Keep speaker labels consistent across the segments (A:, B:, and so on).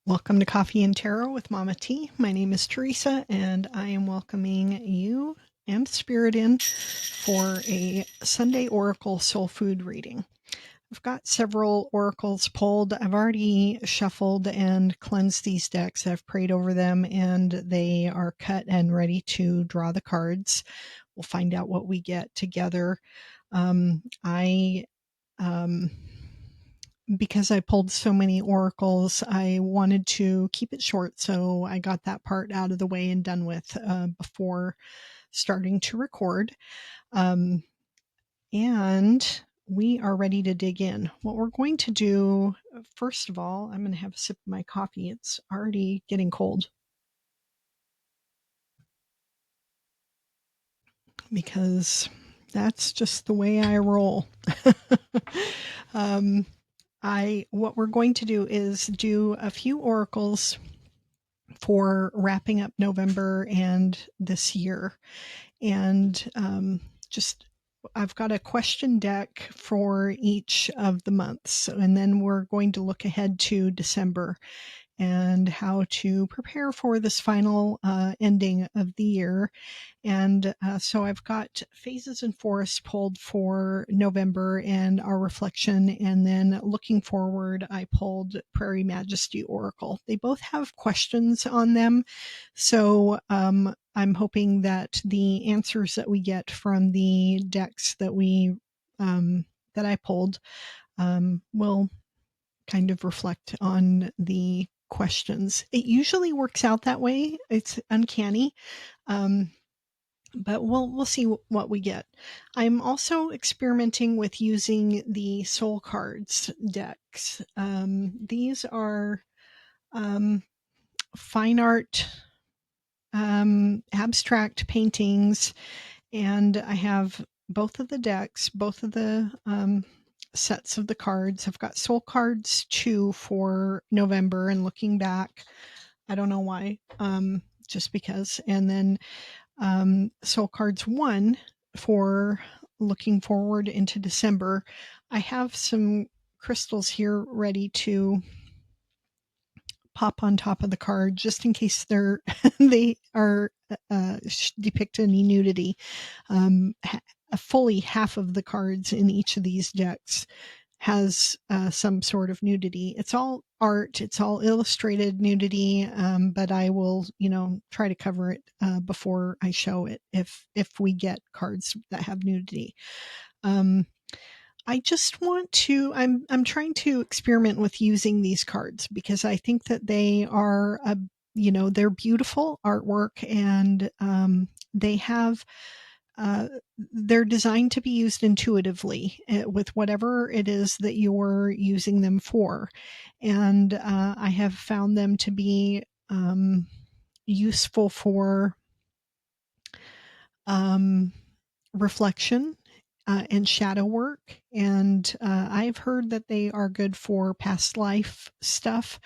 A: Welcome to Coffee and Tarot with Mama T. My name is Teresa, and I am welcoming you and Spirit in for a Sunday Oracle Soul Food reading. I've got several oracles pulled. I've already shuffled and cleansed these decks. I've prayed over them, and they are cut and ready to draw the cards. We'll find out what we get together. I because I pulled so many oracles, I wanted to keep it short, so I got that part out of the way and done with before starting to record. And we are ready to dig in. What we're going to do, first of all, I'm going to have a sip of my coffee. It's already getting cold because that's just the way I roll. What we're going to do is do a few oracles for wrapping up November and this year. And just I've got a question deck for each of the months. And then we're going to look ahead to December and how to prepare for this final ending of the year. And so I've got phases and forests pulled for November and our reflection. And then looking forward, I pulled Prairie, Majesty, Oracle. They both have questions on them. So I'm hoping that the answers that we get from the decks that that I pulled will kind of reflect on the questions. It usually works out that way. It's uncanny. Um, but we'll see what we get. I'm also experimenting with using the soul cards decks. These are um, fine art, abstract paintings, and I have both of the decks, both of the sets of the cards. I've got soul cards 2 for November, and looking back, I don't know why, just because. And then soul cards 1 for looking forward into December. I have some crystals here ready to pop on top of the card just in case they are depict any nudity. Fully half of the cards in each of these decks has some sort of nudity. It's all art, it's all illustrated nudity, but I will, try to cover it before I show it if we get cards that have nudity. I just want to I'm trying to experiment with using these cards because I think that they are they're beautiful artwork, and they have they're designed to be used intuitively with whatever it is that you're using them for. And I have found them to be useful for um, reflection and shadow work. And I've heard that they are good for past life stuff.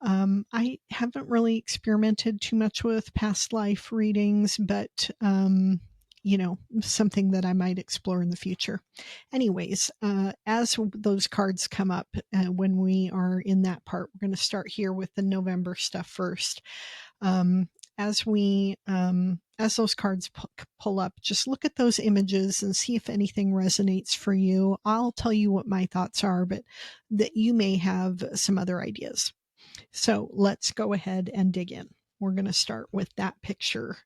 A: I haven't really experimented too much with past life readings, but something that I might explore in the future. Anyways, as those cards come up when we are in that part, we're going to start here with the November stuff first. Um, as those cards pull up, just look at those images and see if anything resonates for you. I'll tell you what my thoughts are, but that you may have some other ideas. So let's go ahead and dig in. We're going to start with that picture.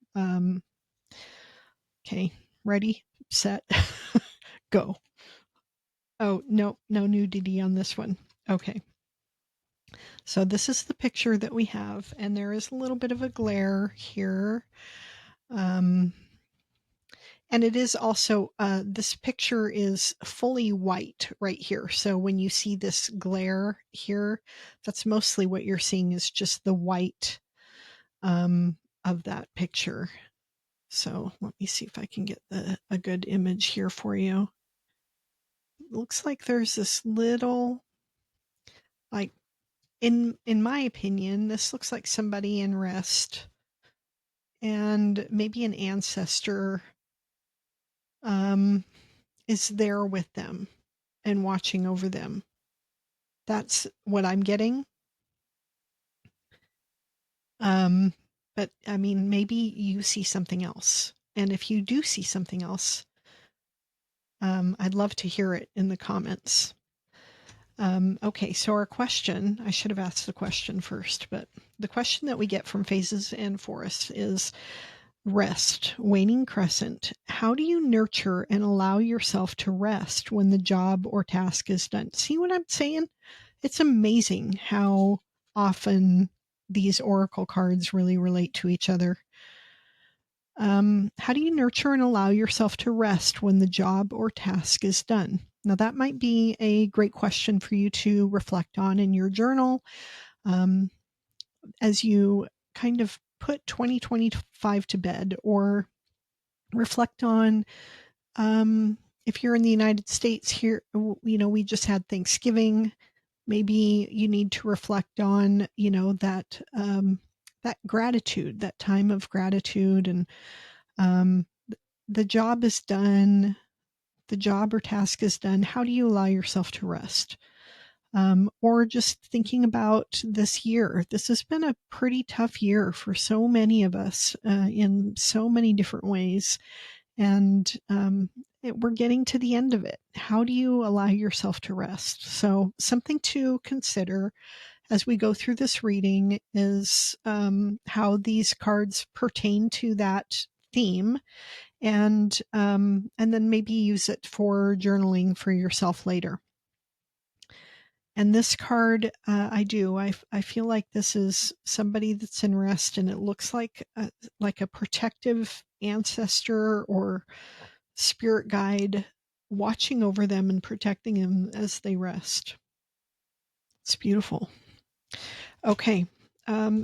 A: Okay, ready, set, go. Oh, no nudity on this one. Okay. So this is the picture that we have, and there is a little bit of a glare here. And it is also, this picture is fully white right here. So when you see this glare here, that's mostly what you're seeing is just the white of that picture. So let me see if I can get a good image here for you. It looks like there's this little, like, in my opinion, this looks like somebody in rest, and maybe an ancestor um, is there with them and watching over them. That's what I'm getting. But I mean, maybe you see something else. And if you do see something else, I'd love to hear it in the comments. Okay, so our question, I should have asked the question first, but the question that we get from phases and forests is rest, waning crescent. How do you nurture and allow yourself to rest when the job or task is done? See what I'm saying? It's amazing how often these oracle cards really relate to each other. How do you nurture and allow yourself to rest when the job or task is done? Now, that might be a great question for you to reflect on in your journal as you kind of put 2025 to bed, or reflect on if you're in the United States here, we just had Thanksgiving. Maybe you need to reflect on, that gratitude, that time of gratitude, and um, the job is done, the job or task is done. How do you allow yourself to rest? Or just thinking about this year. This has been a pretty tough year for so many of us in so many different ways. And we're getting to the end of it. How do you allow yourself to rest? So, something to consider as we go through this reading is how these cards pertain to that theme, and then maybe use it for journaling for yourself later. And this card, I feel like this is somebody that's in rest, and it looks like a protective ancestor or spirit guide watching over them and protecting them as they rest. It's beautiful. Okay,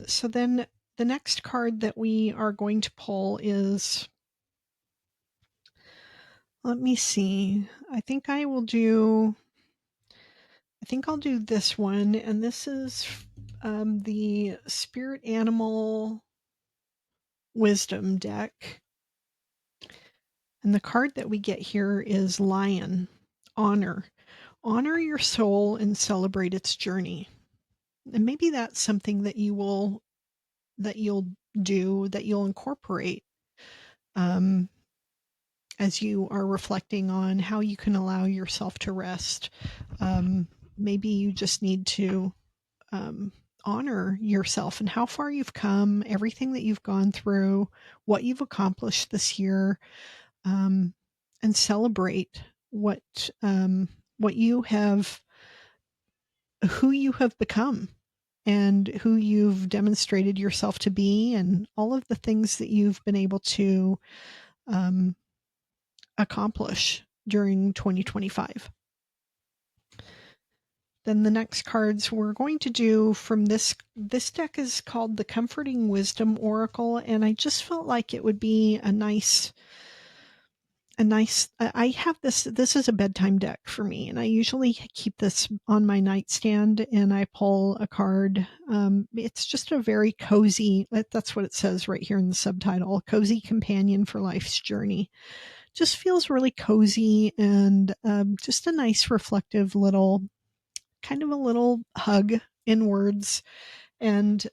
A: so then the next card that we are going to pull is, let me see, I think I'll do this one, and this is the Spirit Animal Wisdom deck. And the card that we get here is Lion, Honor. Honor your soul and celebrate its journey. And maybe that's something that you'll incorporate as you are reflecting on how you can allow yourself to rest. Maybe you just need to honor yourself and how far you've come, everything that you've gone through, what you've accomplished this year, and celebrate what you have, who you have become, and who you've demonstrated yourself to be, and all of the things that you've been able to accomplish during 2025. Then the next cards we're going to do from this deck is called the Comforting Wisdom Oracle, and I just felt like it would be a nice I have this is a bedtime deck for me, and I usually keep this on my nightstand and I pull a card. It's just a very cozy, that's what it says right here in the subtitle, cozy companion for life's journey. Just feels really cozy, and just a nice reflective little, kind of a little hug in words. And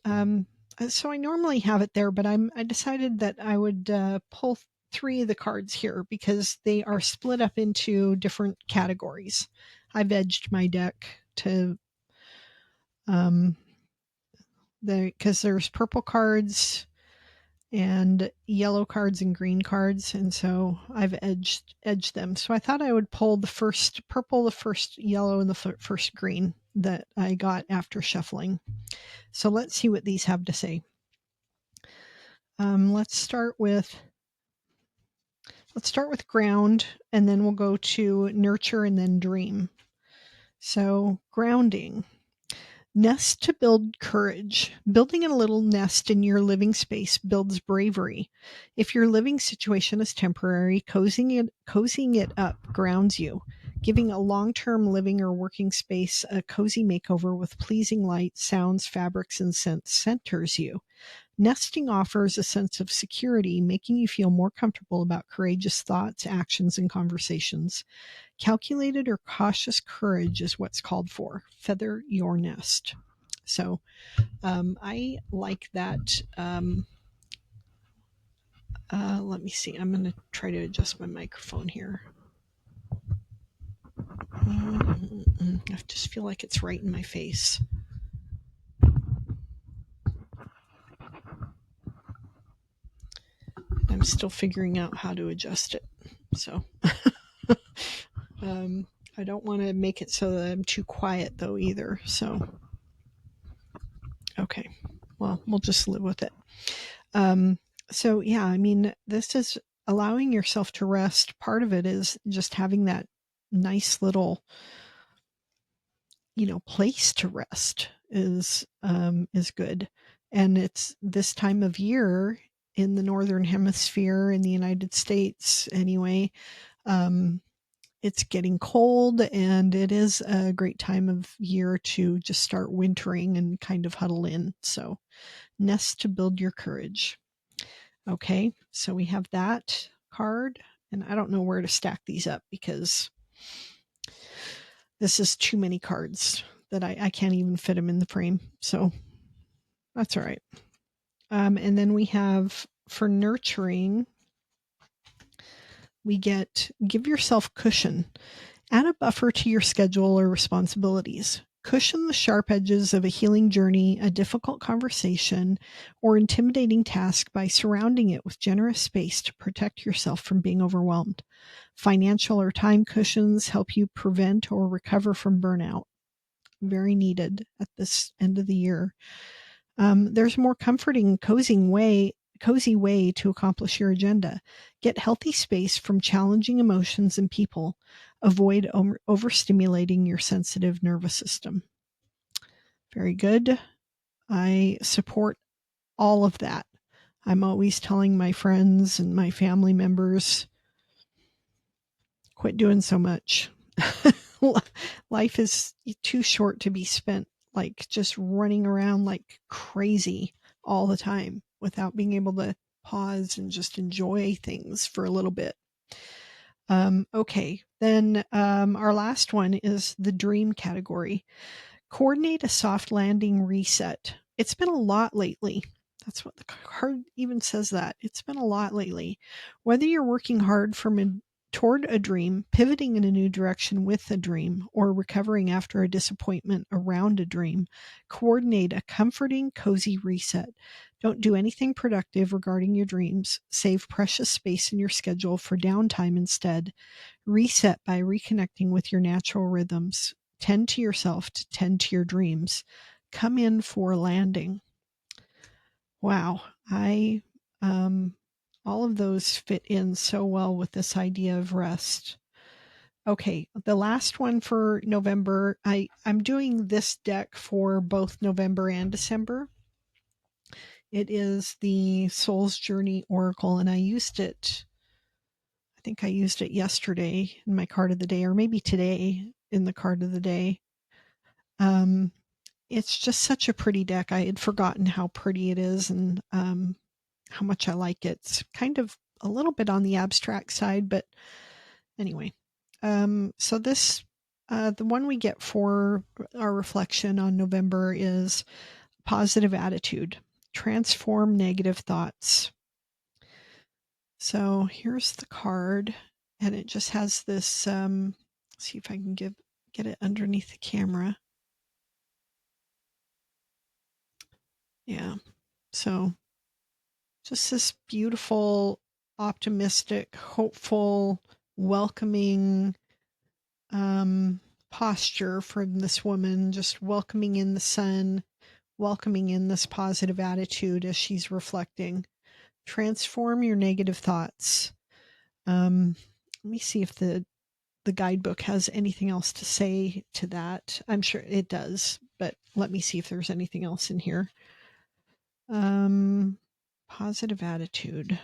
A: so I normally have it there, but I decided that I would pull 3 of the cards here because they are split up into different categories. I've edged my deck to because there's purple cards and yellow cards and green cards, and so I've edged them. So I thought I would pull the first purple, the first yellow, and the first green that I got after shuffling. So let's see what these have to say. Let's start with ground, and then we'll go to nurture and then dream. So grounding. Nest to build courage. Building a little nest in your living space builds bravery. If your living situation is temporary, cozying it up grounds you. Giving a long-term living or working space a cozy makeover with pleasing light, sounds, fabrics, and scents centers you. Nesting offers a sense of security, making you feel more comfortable about courageous thoughts, actions, and conversations. Calculated or cautious courage is what's called for. Feather your nest. So I like that. Let me see. I'm going to try to adjust my microphone here. I just feel like it's right in my face. I'm still figuring out how to adjust it. So I don't want to make it so that I'm too quiet though either. So, okay, well, we'll just live with it. So yeah, I mean, this is allowing yourself to rest. Part of it is just having that nice little, place to rest is good. And it's this time of year in the Northern Hemisphere in the United States anyway. It's getting cold, and it is a great time of year to just start wintering and kind of huddle in. So nest to build your courage. Okay, so we have that card, and I don't know where to stack these up because this is too many cards that I can't even fit them in the frame. So that's all right. And then we have for nurturing, we get give yourself cushion. Add a buffer to your schedule or responsibilities. Cushion the sharp edges of a healing journey, a difficult conversation, or intimidating task by surrounding it with generous space to protect yourself from being overwhelmed. Financial or time cushions help you prevent or recover from burnout. Very needed at this end of the year. There's a more comforting, cozy way to accomplish your agenda. Get healthy space from challenging emotions and people. Avoid overstimulating your sensitive nervous system. Very good. I support all of that. I'm always telling my friends and my family members, quit doing so much. Life is too short to be spent like just running around like crazy all the time without being able to pause and just enjoy things for a little bit. Okay, then our last one is the dream category. Coordinate a soft landing reset. It's been a lot lately. That's what the card even says that. It's been a lot lately. Whether you're working hard toward a dream, pivoting in a new direction with a dream, or recovering after a disappointment around a dream, coordinate a comforting, cozy reset. Don't do anything productive regarding your dreams. Save precious space in your schedule for downtime instead. Reset by reconnecting with your natural rhythms. Tend to yourself to tend to your dreams. Come in for landing. Wow. All of those fit in so well with this idea of rest. Okay, the last one for November, I'm doing this deck for both November and December. It is the Soul's Journey Oracle, and I think I used it yesterday in my card of the day, or maybe today in the card of the day. It's just such a pretty deck. I had forgotten how pretty it is and how much I like it. It's kind of a little bit on the abstract side, but anyway. So this, the one we get for our reflection on November is positive attitude. Transform negative thoughts. So here's the card, and it just has this. See if I can get it underneath the camera. Yeah. So just this beautiful, optimistic, hopeful, welcoming posture from this woman, just welcoming in the sun, welcoming in this positive attitude as she's reflecting. Transform your negative thoughts. Let me see if the guidebook has anything else to say to that. I'm sure it does, but let me see if there's anything else in here. Positive attitude.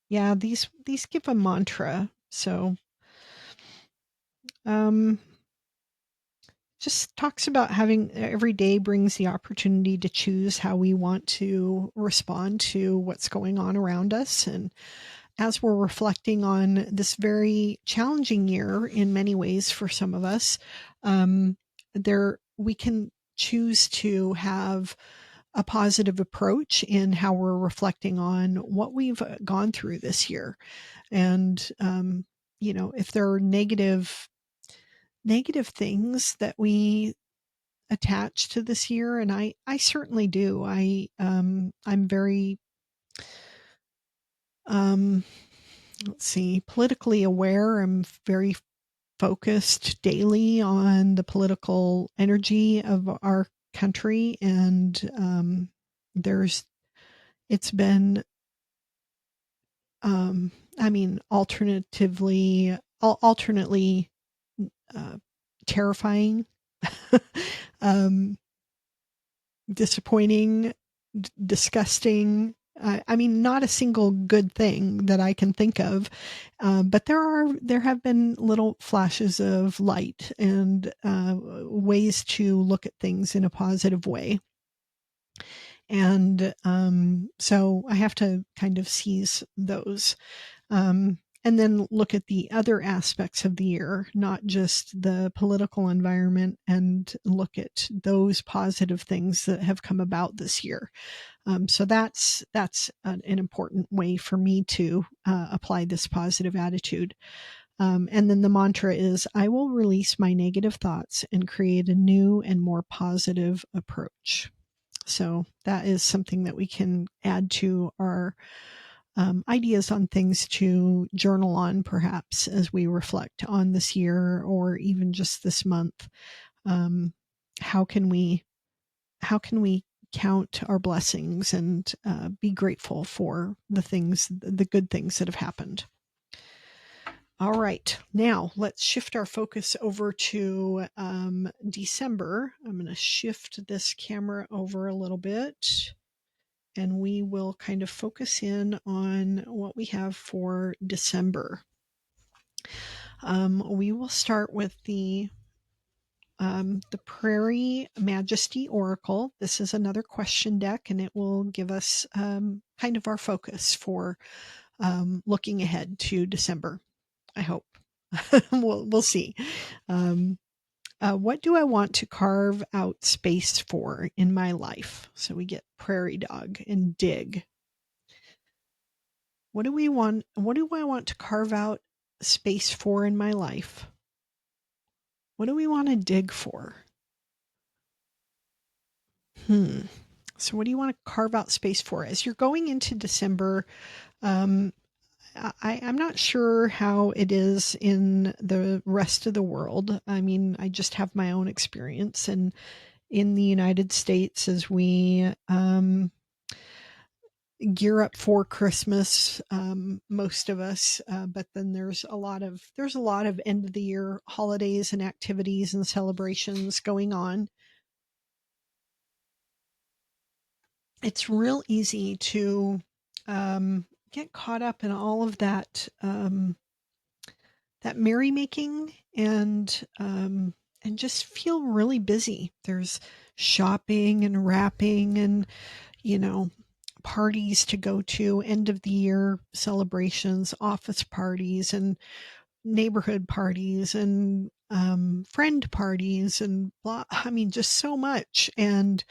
A: Yeah, these give a mantra. So just talks about having every day brings the opportunity to choose how we want to respond to what's going on around us. And as we're reflecting on this very challenging year in many ways for some of us, we can choose to have a positive approach in how we're reflecting on what we've gone through this year. And, if there are negative things that we attach to this year, and I certainly do. I'm very, let's see, politically aware. I'm very focused daily on the political energy of our country, and there's it's been alternately uh, terrifying, um, disappointing, disgusting. Not a single good thing that I can think of, but there have been little flashes of light and ways to look at things in a positive way. And so I have to kind of seize those. And then look at the other aspects of the year, not just the political environment, and look at those positive things that have come about this year. So that's an important way for me to apply this positive attitude. And then the mantra is, I will release my negative thoughts and create a new and more positive approach. So that is something that we can add to our ideas on things to journal on, perhaps as we reflect on this year or even just this month. How can we count our blessings and be grateful for the good things that have happened? All right, now let's shift our focus over to December. I'm going to shift this camera over a little bit, and we will kind of focus in on what we have for December. We will start with the Prairie Majesty Oracle. This is another question deck, and it will give us kind of our focus for looking ahead to December, I hope. We'll see. What do I want to carve out space for in my life? So we get Prairie Dog and Dig. What do I want to carve out space for in my life? What do we want to dig for? So what do you want to carve out space for? As you're going into December, I'm not sure how it is in the rest of the world. I just have my own experience. And in the United States, as we gear up for Christmas, most of us, but then there's a lot of end of the year holidays and activities and celebrations going on. It's real easy to get caught up in all of that merrymaking and just feel really busy. There's shopping and wrapping and parties to go to, end of the year celebrations, office parties and neighborhood parties and friend parties and blah. Just so much. And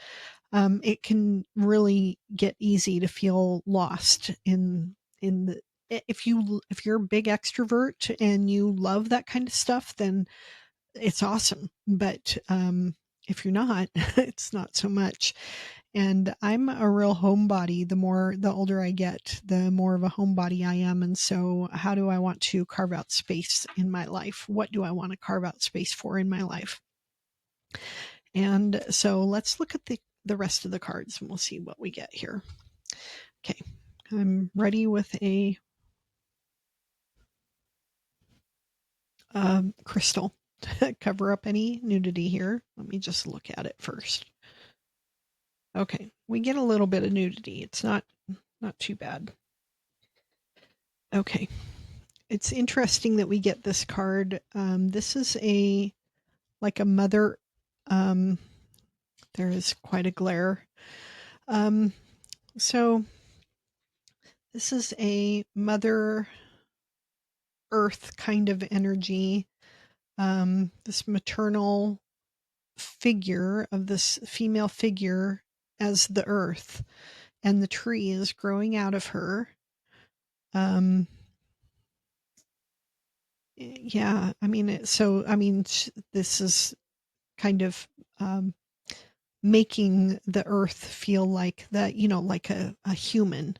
A: it can really get easy to feel lost in the if you're a big extrovert and you love that kind of stuff, then it's awesome. But if you're not, it's not so much. And I'm a real homebody. The older I get, the more of a homebody I am. And so how do I want to carve out space in my life? What do I want to carve out space for in my life? And so let's look at the rest of the cards and we'll see what we get here. Okay. I'm ready with a crystal to cover up any nudity here. Let me just look at it first. Okay, we get a little bit of nudity. It's not too bad. Okay, it's interesting that we get this card. This is like a mother. There is quite a glare. So this is a Mother Earth kind of energy. This maternal figure, of this female figure as the earth, and the tree is growing out of her. Yeah, I mean, this is kind of making the earth feel like that, like a human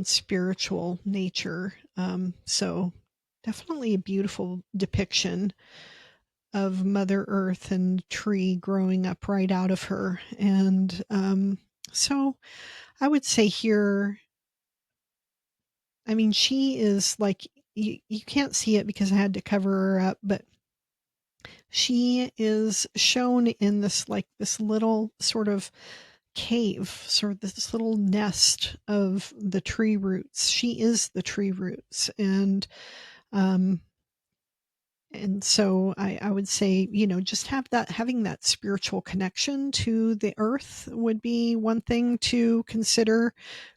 A: spiritual nature. So definitely a beautiful depiction of Mother Earth and tree growing up right out of her. And so I would say here, I mean, she is like, you can't see it because I had to cover her up, but she is shown in this little sort of cave, sort of this little nest of the tree roots. She is the tree roots. Um, and so I would say, just having that spiritual connection to the earth would be one thing to consider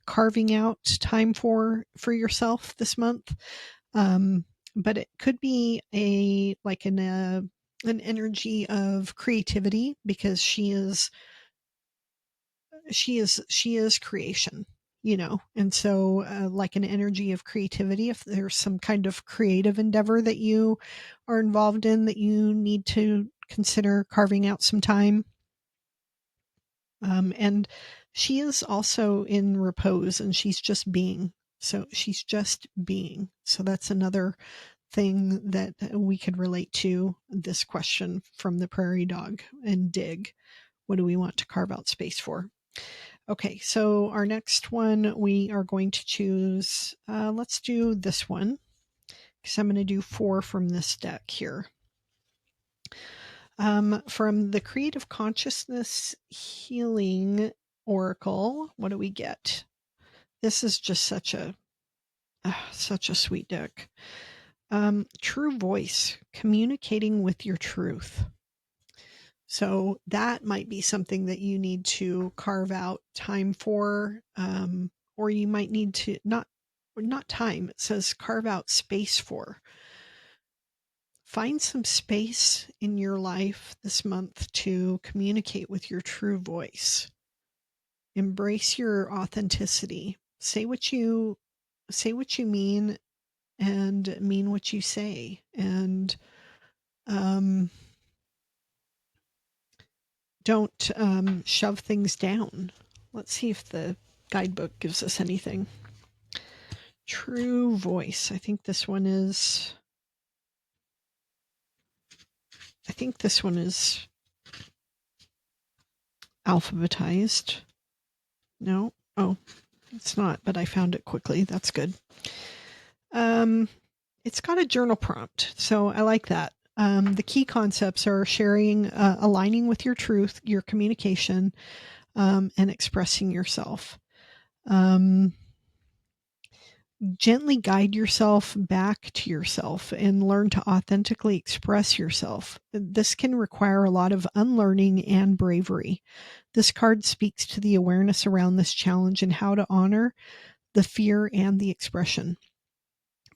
A: carving out time for yourself this month. But it could be an energy of creativity, because she is creation, and so like an energy of creativity. If there's some kind of creative endeavor that you are involved in that you need to consider carving out some time. And she is also in repose, and she's just being. So she's just being. So that's another thing that we could relate to this question from the prairie dog and dig. What do we want to carve out space for? Okay, so our next one, we are going to choose, let's do this one, because I'm going to do 4 from this deck here. From the Creative Consciousness Healing Oracle, what do we get? This is just such a sweet deck. True voice, communicating with your truth. So that might be something that you need to carve out time for, or you might need to not time. It says carve out space for. Find some space in your life this month to communicate with your true voice. Embrace your authenticity. Say what you mean, and mean what you say. And don't shove things down. Let's see if the guidebook gives us anything. True voice. I think this one is alphabetized. No. Oh, it's not, but I found it quickly. That's good. It's got a journal prompt, so I like that. The key concepts are sharing, aligning with your truth, your communication, and expressing yourself. Gently guide yourself back to yourself and learn to authentically express yourself. This can require a lot of unlearning and bravery. This card speaks to the awareness around this challenge and how to honor the fear and the expression.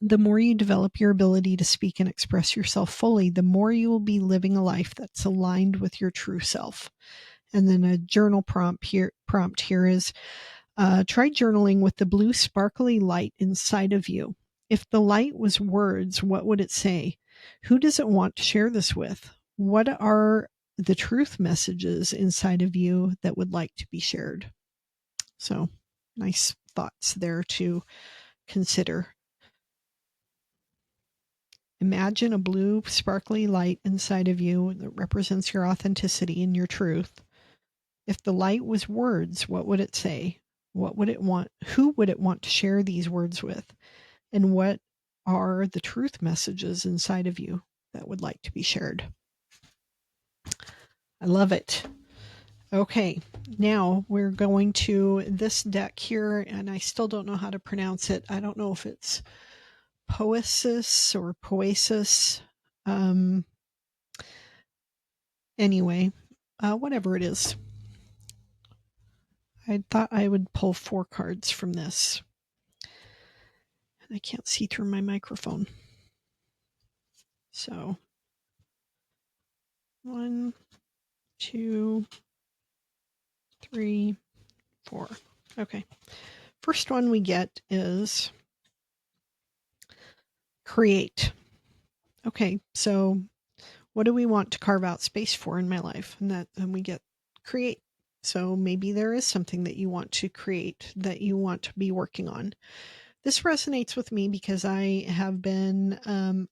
A: The more you develop your ability to speak and express yourself fully, the more you will be living a life that's aligned with your true self. And then a journal prompt here is, try journaling with the blue sparkly light inside of you. If the light was words, what would it say? Who does it want to share this with? What are the truth messages inside of you that would like to be shared? So, nice thoughts there to consider. Imagine a blue sparkly light inside of you that represents your authenticity and your truth. If the light was words, what would it say? What would it want? Who would it want to share these words with? And what are the truth messages inside of you that would like to be shared? I love it. Okay, now we're going to this deck here, and I still don't know how to pronounce it. I don't know if it's Poesis or Poesis. Anyway, whatever it is. I thought I would pull 4 cards from this. I can't see through my microphone. So, 1, 2, 3, 4. Okay. First one we get is create. Okay, so what do we want to carve out space for in my life? And we get create. So maybe there is something that you want to create, that you want to be working on. This resonates with me because I have been,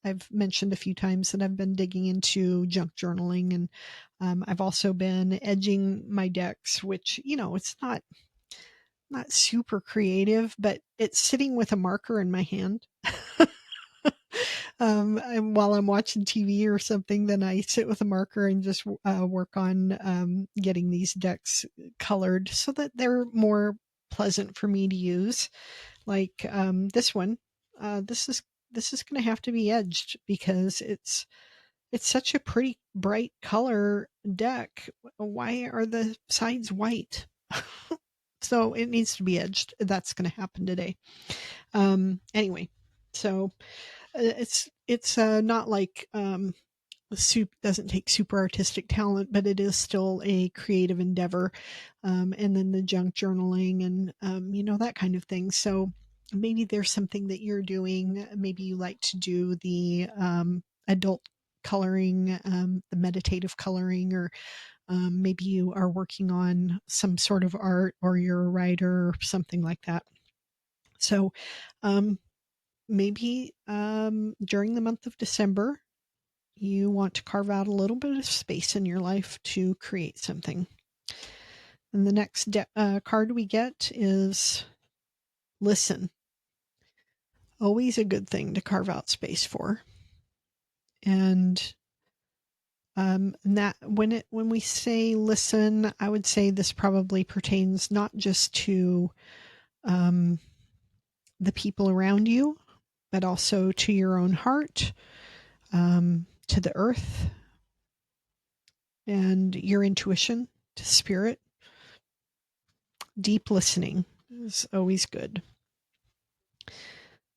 A: I've mentioned a few times that I've been digging into junk journaling, and I've also been edging my decks, which, it's not super creative, but it's sitting with a marker in my hand. And while I'm watching TV or something, then I sit with a marker and just work on getting these decks colored so that they're more pleasant for me to use. Like this one, this is going to have to be edged because it's such a pretty bright color deck. Why are the sides white? So it needs to be edged. That's going to happen today. Anyway, so it's not like soup doesn't take super artistic talent, but it is still a creative endeavor. And then the junk journaling and that kind of thing. So maybe there's something that you're doing. Maybe you like to do the adult coloring, the meditative coloring, or maybe you are working on some sort of art, or you're a writer or something like that. So maybe during the month of December, you want to carve out a little bit of space in your life to create something. And the next card we get is listen. Always a good thing to carve out space for. And that when we say listen, I would say this probably pertains not just to the people around you, but also to your own heart, to the earth, and your intuition, to spirit. Deep listening is always good.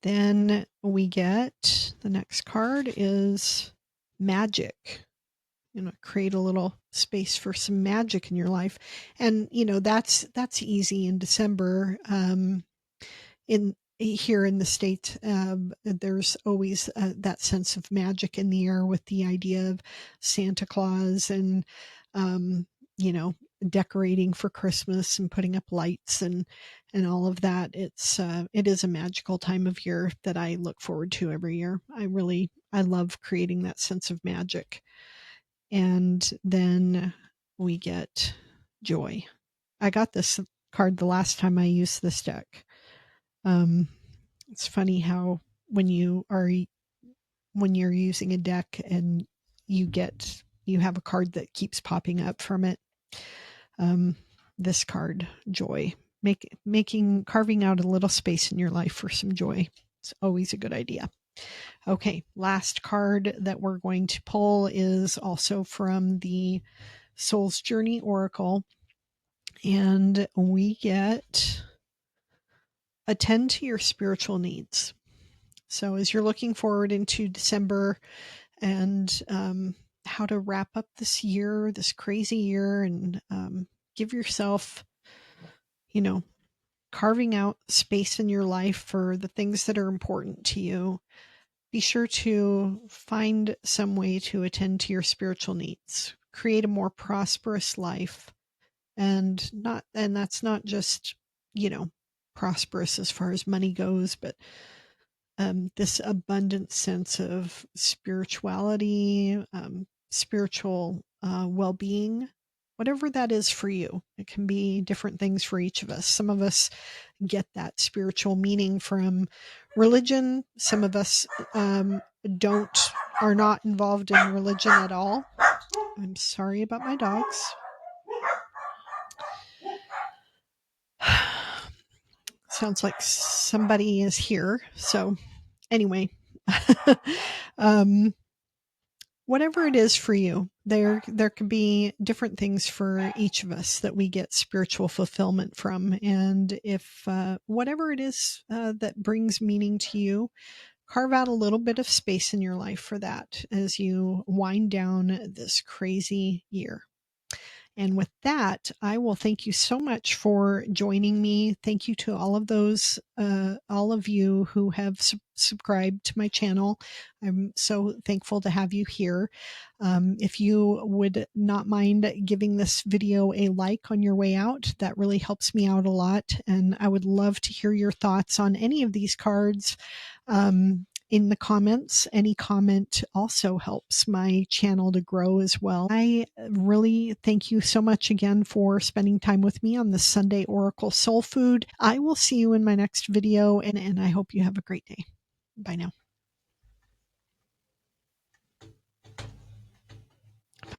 A: Then we get the next card is magic. Create a little space for some magic in your life. And that's easy in December. In here in the States, there's always that sense of magic in the air with the idea of Santa Claus and decorating for Christmas and putting up lights and all of that. It is a magical time of year that I look forward to every year. I love creating that sense of magic. And then we get joy. I got this card the last time I used this deck. It's funny how when you're using a deck and you have a card that keeps popping up from it. This card, joy, carving out a little space in your life for some joy. It's always a good idea. Okay, last card that we're going to pull is also from the Soul's Journey Oracle, and we get attend to your spiritual needs. So as you're looking forward into December and how to wrap up this year, this crazy year, and give yourself, carving out space in your life for the things that are important to you. Be sure to find some way to attend to your spiritual needs. Create a more prosperous life. And that's not just, prosperous as far as money goes, but this abundant sense of spirituality, spiritual well-being, whatever that is for you. It can be different things for each of us. Some of us get that spiritual meaning from religion. Some of us are not involved in religion at all. I'm sorry about my dogs. Sounds like somebody is here. So anyway, whatever it is for you, there can be different things for each of us that we get spiritual fulfillment from. And if whatever it is that brings meaning to you, carve out a little bit of space in your life for that as you wind down this crazy year. And with that, I will thank you so much for joining me. Thank you to all of you who have subscribed to my channel. I'm so thankful to have you here. If you would not mind giving this video a like on your way out, that really helps me out a lot. And I would love to hear your thoughts on any of these cards. In the comments. Any comment also helps my channel to grow as well. I really thank you so much again for spending time with me on this Sunday Oracle Soul Food. I will see you in my next video, and I hope you have a great day. Bye now.